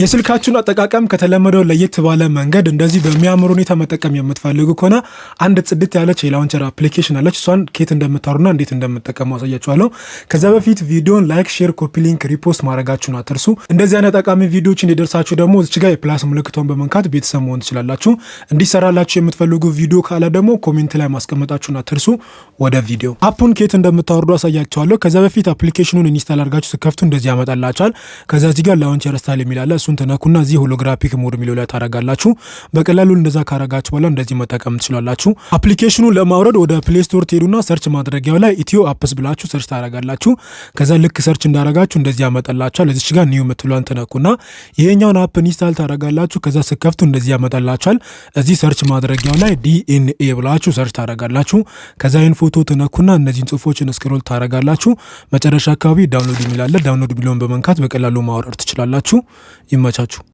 የስልካችሁን አጠቃቀም ከተለመደው ለየት ባለ መንገድ እንደዚህ በሚያምር ሁኔታ መጠቀም የምትፈልጉ ከሆነ አንድ ጽድት ያለች የላውንቸር አፕሊኬሽን አለች። እሷን ኬት እንደምታወሩና እንዴት እንደምትጠቀሙ አሳያችኋለሁ። ከዛ በፊት ቪዲዮን ላይክ፣ ሼር፣ ኮፒ ሊንክ፣ ሪፖስት ማድረጋችሁን አትርሱ። እንደዚህ አይነት ጠቃሚ ቪዲዮዎች እንዲደርሳችሁ ደግሞ እዚች ጋር የፕላስ ምልክቷን በመንካት ቤተሰብ መሆን ትችላላችሁ። እንዲሰራላችሁ የምትፈልጉ ቪዲዮ ካለ ደግሞ ኮሜንት ላይ ማስቀመጣችሁን አትርሱ። ወደ ቪዲዮ አፑን ኬት እንደምታወርዱ አሳያችኋለሁ። ከዛ በፊት አፕሊኬሽኑን ኢንስታል አድርጋችሁ ስከፍቱ እንደዚህ ያመጣላችኋል። ከዛ እዚህ ጋር ላውንቸር ስታይል የሚላለ እሱን ተነኩና እዚህ ሆሎግራፊክ ሞድ የሚለው ላይ ታረጋላችሁ። በቀላሉ እንደዛ ካረጋችሁ በኋላ እንደዚህ መጠቀም ትችላላችሁ። አፕሊኬሽኑ ለማውረድ ወደ ፕሌይ ስቶር ትሄዱና ሰርች ማድረጊያው ላይ ኢትዮ አፕስ ብላችሁ ሰርች ታረጋላችሁ። ከዛ ልክ ሰርች እንዳረጋችሁ እንደዚህ ያመጣላችኋል። እዚች ጋር ኒው የምትሏን ተነኩና ይሄኛውን አፕ ኢንስታል ታረጋላችሁ። ከዛ ስከፍቱ እንደዚህ ያመጣላችኋል። እዚህ ሰርች ማድረጊያው ላይ ዲኤንኤ ብላችሁ ሰርች ታረጋላችሁ። ከዛ ይሄን ፎቶ ተነኩና እነዚህን ጽሁፎችን ስክሮል ታረጋላችሁ። መጨረሻ አካባቢ ዳውንሎድ የሚላለ ዳውንሎድ ቢሎን በመንካት በቀላሉ ማውረድ ትችላላችሁ። ይመቻችሁ።